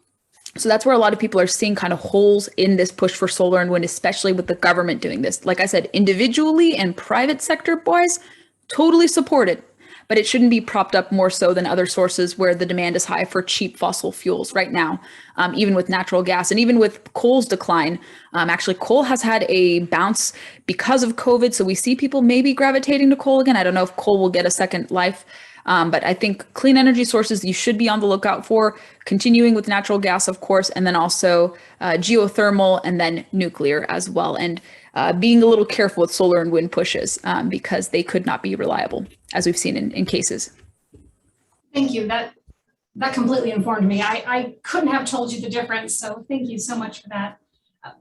Speaker 2: So that's where a lot of people are seeing kind of holes in this push for solar and wind, especially with the government doing this. Like I said, individually and private sector boys, totally support it, but it shouldn't be propped up more so than other sources where the demand is high for cheap fossil fuels right now, even with natural gas and even with coal's decline. Actually, coal has had a bounce because of COVID. So we see people maybe gravitating to coal again. I don't know if coal will get a second life. But I think clean energy sources you should be on the lookout for, continuing with natural gas, of course, and then also geothermal and then nuclear as well. And being a little careful with solar and wind pushes because they could not be reliable, as we've seen in cases.
Speaker 1: Thank you. That completely informed me. I couldn't have told you the difference. So thank you so much for that.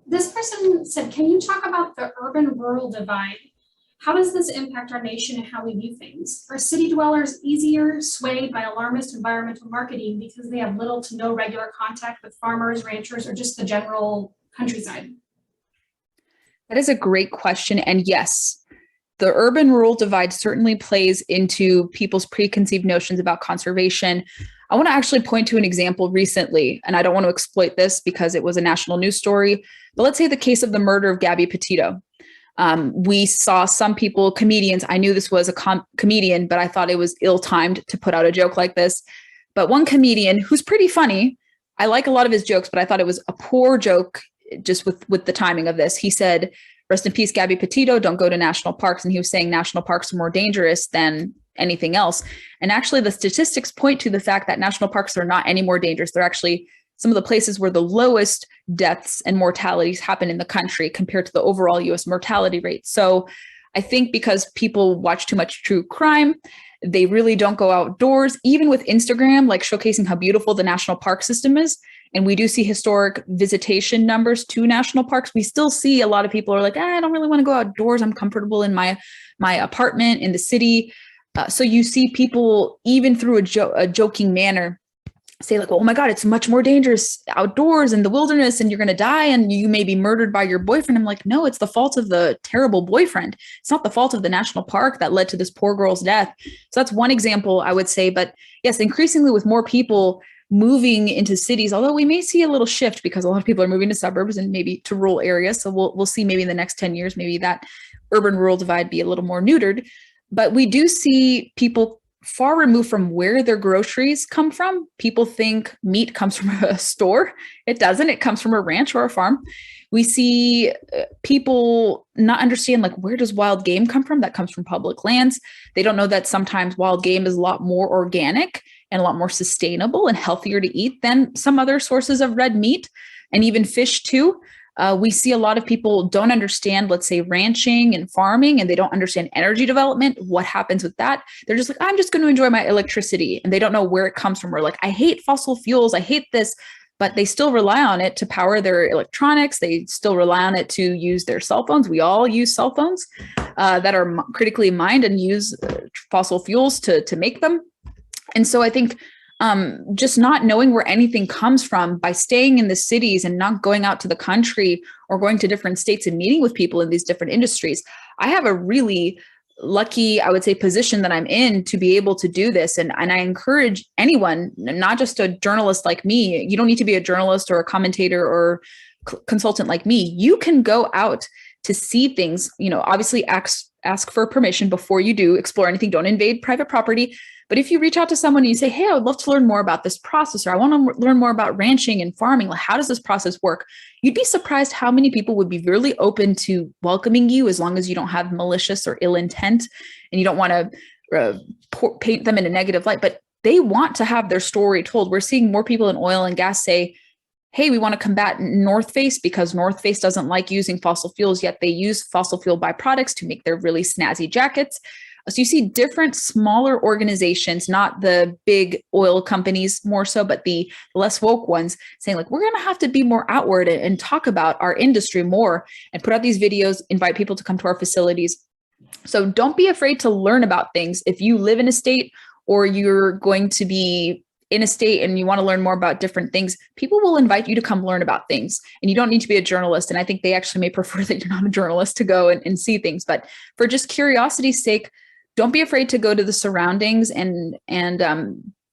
Speaker 1: This person said, can you talk about the urban-rural divide? How does this impact our nation and how we view things? Are city dwellers easier swayed by alarmist environmental marketing because they have little to no regular contact with farmers, ranchers, or just the general countryside?
Speaker 2: That is a great question. And yes, the urban-rural divide certainly plays into people's preconceived notions about conservation. I want to actually point to an example recently, and I don't want to exploit this because it was a national news story, but let's say the case of the murder of Gabby Petito. We saw some people, comedians, I knew this was a comedian, but I thought it was ill-timed to put out a joke like this. But one comedian who's pretty funny, I like a lot of his jokes, but I thought it was a poor joke just with the timing of this. He said, rest in peace, Gabby Petito, don't go to national parks. And he was saying national parks are more dangerous than anything else. And actually the statistics point to the fact that national parks are not any more dangerous. They're actually some of the places where the lowest deaths and mortalities happen in the country compared to the overall US mortality rate. So I think because people watch too much true crime, they really don't go outdoors, even with Instagram, like showcasing how beautiful the national park system is. And we do see historic visitation numbers to national parks. We still see a lot of people are like, I don't really want to go outdoors. I'm comfortable in my apartment in the city. So you see people, even through a joking manner, say like, oh my God, it's much more dangerous outdoors in the wilderness and you're going to die and you may be murdered by your boyfriend. I'm like, no, it's the fault of the terrible boyfriend. It's not the fault of the national park that led to this poor girl's death. So that's one example I would say. But yes, increasingly with more people moving into cities, although we may see a little shift because a lot of people are moving to suburbs and maybe to rural areas. So we'll see maybe in the next 10 years, maybe that urban rural divide be a little more neutered. But we do see people far removed from where their groceries come from. People think meat comes from a store. It doesn't. It comes from a ranch or a farm. We see people not understand, like, where does wild game come from? That comes from public lands. They don't know that sometimes wild game is a lot more organic and a lot more sustainable and healthier to eat than some other sources of red meat and even fish too. We see a lot of people don't understand, let's say, ranching and farming, and they don't understand energy development. What happens with that? They're just like, I'm just going to enjoy my electricity. And they don't know where it comes from. Or like, I hate fossil fuels. I hate this, but they still rely on it to power their electronics. They still rely on it to use their cell phones. We all use cell phones that are critically mined and use fossil fuels to make them. And so I think just not knowing where anything comes from by staying in the cities and not going out to the country or going to different states and meeting with people in these different industries. I have a really lucky, I would say, position that I'm in to be able to do this. And I encourage anyone, not just a journalist like me. You don't need to be a journalist or a commentator or consultant like me. You can go out to see things, obviously ask for permission before you do explore anything. Don't invade private property. But if you reach out to someone and you say, hey, I would love to learn more about this process, or I want to learn more about ranching and farming, like, how does this process work? You'd be surprised how many people would be really open to welcoming you as long as you don't have malicious or ill intent and you don't want to paint them in a negative light. But they want to have their story told. We're seeing more people in oil and gas say, hey, we want to combat North Face because North Face doesn't like using fossil fuels, yet they use fossil fuel byproducts to make their really snazzy jackets. So you see different smaller organizations, not the big oil companies more so, but the less woke ones saying like, we're going to have to be more outward and talk about our industry more and put out these videos, invite people to come to our facilities. So don't be afraid to learn about things. If you live in a state or you're going to be in a state and you want to learn more about different things, people will invite you to come learn about things. And you don't need to be a journalist. And I think they actually may prefer that you're not a journalist to go and see things. But for just curiosity's sake, don't be afraid to go to the surroundings and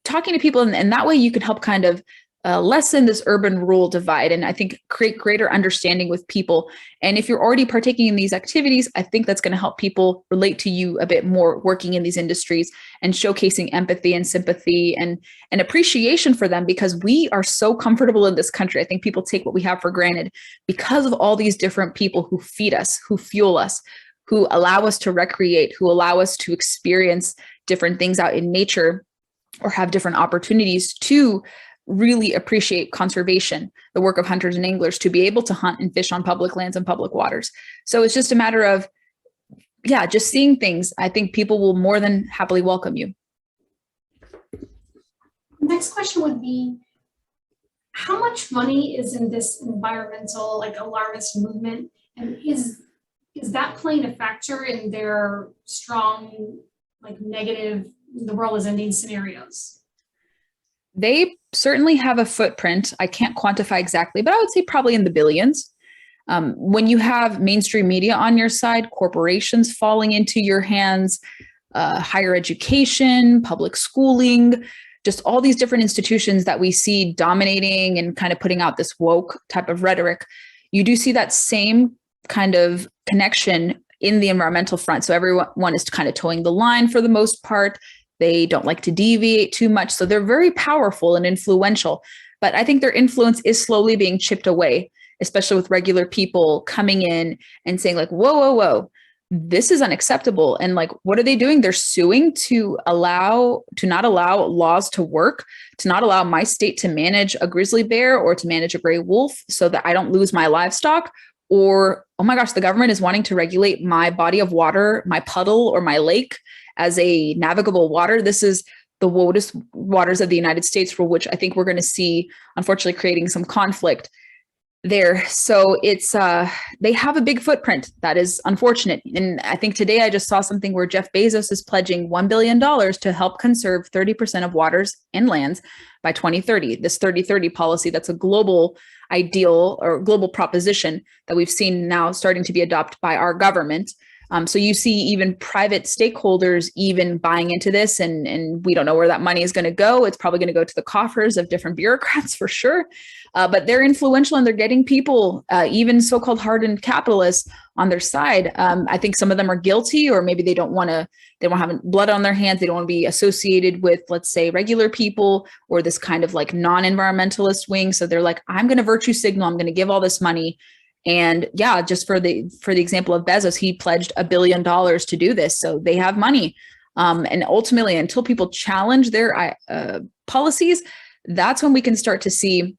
Speaker 2: talking to people. And that way you can help kind of lessen this urban rural divide. And I think create greater understanding with people. And if you're already partaking in these activities, I think that's going to help people relate to you a bit more working in these industries and showcasing empathy and sympathy and appreciation for them, because we are so comfortable in this country. I think people take what we have for granted because of all these different people who feed us, who fuel us, who allow us to recreate, who allow us to experience different things out in nature or have different opportunities to really appreciate conservation, the work of hunters and anglers, to be able to hunt and fish on public lands and public waters. So it's just a matter of, just seeing things. I think people will more than happily welcome you.
Speaker 1: Next question would be, how much money is in this environmental, alarmist movement? And is that playing a factor in their strong, negative, the world is ending scenarios?
Speaker 2: They certainly have a footprint. I can't quantify exactly, but I would say probably in the billions. When you have mainstream media on your side, corporations falling into your hands, higher education, public schooling, just all these different institutions that we see dominating and kind of putting out this woke type of rhetoric, you do see that same kind of connection in the environmental front. So everyone is kind of towing the line for the most part. They don't like to deviate too much. So they're very powerful and influential, but I think their influence is slowly being chipped away. especially with regular people coming in and saying like, whoa, whoa, whoa, this is unacceptable. And like, what are they doing? They're suing to not allow laws to work, to not allow my state to manage a grizzly bear or to manage a gray wolf so that I don't lose my livestock. Or, oh my gosh, the government is wanting to regulate my body of water, my puddle or my lake as a navigable water. This is the waters of the United States, for which I think we're going to see, unfortunately, creating some conflict there. So it's they have a big footprint. That is unfortunate. And I think today I just saw something where Jeff Bezos is pledging $1 billion to help conserve 30% of waters and lands by 2030. This 30-30 policy, that's a global ideal or global proposition that we've seen now starting to be adopted by our government. So you see even private stakeholders even buying into this, and we don't know where that money is going to go. It's probably going to go to the coffers of different bureaucrats for sure. But they're influential and they're getting people, even so-called hardened capitalists, on their side. I think some of them are guilty, or maybe they don't have blood on their hands. They don't want to be associated with, let's say, regular people or this kind of like non-environmentalist wing. So they're like, I'm going to virtue signal. I'm going to give all this money. And yeah, just for the example of Bezos, he pledged $1 billion to do this. So they have money. And ultimately, until people challenge their policies, that's when we can start to see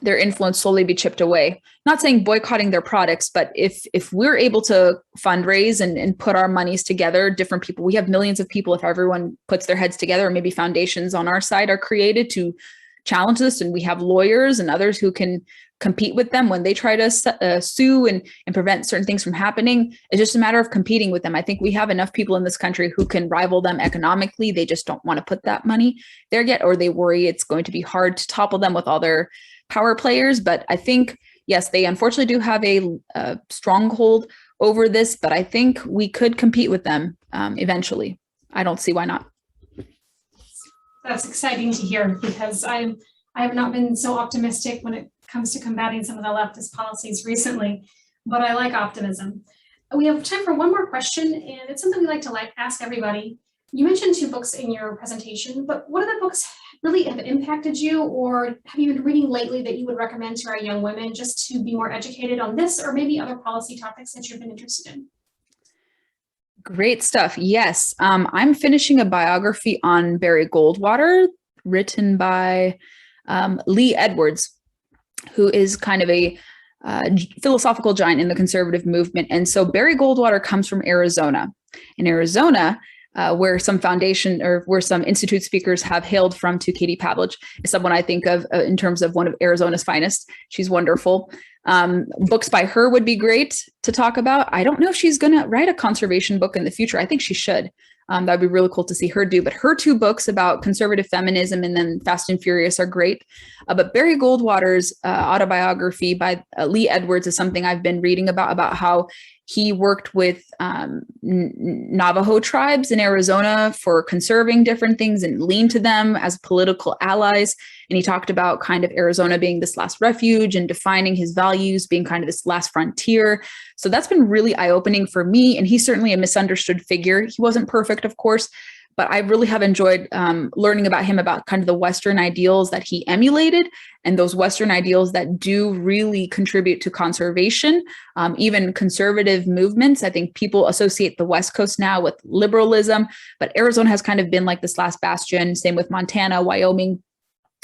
Speaker 2: their influence slowly be chipped away. Not saying boycotting their products, but if we're able to fundraise and put our monies together, different people, we have millions of people, if everyone puts their heads together, or maybe foundations on our side are created to challenge this, and we have lawyers and others who can compete with them when they try to sue and prevent certain things from happening. It's just a matter of competing with them. I think we have enough people in this country who can rival them economically. They just don't want to put that money there yet, or they worry it's going to be hard to topple them with all their power players. But I think, yes, they unfortunately do have a stronghold over this, but I think we could compete with them eventually. I don't see why not.
Speaker 1: That's exciting to hear, because I have not been so optimistic when it comes to combating some of the leftist policies recently, but I like optimism. We have time for one more question, and it's something we like to ask everybody. You mentioned 2 books in your presentation, but what other books really have impacted you, or have you been reading lately that you would recommend to our young women just to be more educated on this or maybe other policy topics that you've been interested in?
Speaker 2: Great stuff. Yes. I'm finishing a biography on Barry Goldwater, written by Lee Edwards, who is kind of a philosophical giant in the conservative movement. And so Barry Goldwater comes from Arizona. In Arizona, where some foundation or where some institute speakers have hailed from, to Katie Pavlich is someone I think of in terms of one of Arizona's finest. She's wonderful. Books by her would be great to talk about. I don't know if she's going to write a conservation book in the future. I think she should. That would be really cool to see her do. But her 2 books about conservative feminism and then Fast and Furious are great. But Barry Goldwater's autobiography by Lee Edwards is something I've been reading about how he worked with Navajo tribes in Arizona for conserving different things and leaned to them as political allies. And he talked about kind of Arizona being this last refuge and defining his values, being kind of this last frontier. So that's been really eye-opening for me. And he's certainly a misunderstood figure. He wasn't perfect, of course, but I really have enjoyed learning about him, about kind of the Western ideals that he emulated and those Western ideals that do really contribute to conservation, even conservative movements. I think people associate the West Coast now with liberalism, but Arizona has kind of been like this last bastion, same with Montana, Wyoming,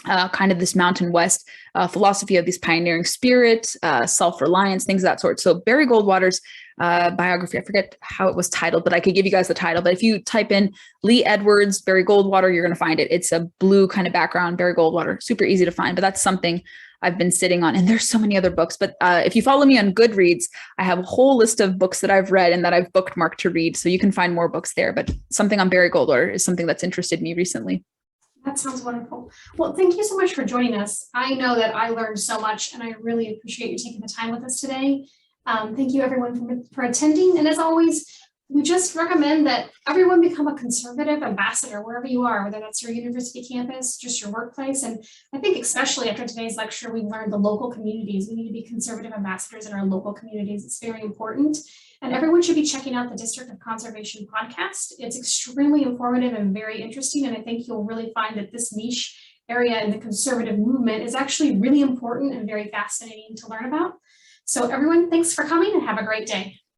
Speaker 2: kind of this Mountain West philosophy of this pioneering spirit, self-reliance, things of that sort. So Barry Goldwater's biography, I forget how it was titled, but I could give you guys the title. But if you type in Lee Edwards, Barry Goldwater, you're going to find it. It's a blue kind of background, Barry Goldwater, super easy to find, but that's something I've been sitting on. And there's so many other books, but if you follow me on Goodreads, I have a whole list of books that I've read and that I've bookmarked to read. So you can find more books there, but something on Barry Goldwater is something that's interested me recently.
Speaker 1: That sounds wonderful. Well, thank you so much for joining us. I know that I learned so much, and I really appreciate you taking the time with us today. Thank you everyone for attending. And as always, we just recommend that everyone become a conservative ambassador wherever you are, whether that's your university campus, just your workplace. And I think especially after today's lecture, we've learned the local communities. We need to be conservative ambassadors in our local communities. It's very important. And everyone should be checking out the District of Conservation podcast. It's extremely informative and very interesting. And I think you'll really find that this niche area in the conservative movement is actually really important and very fascinating to learn about. So everyone, thanks for coming and have a great day.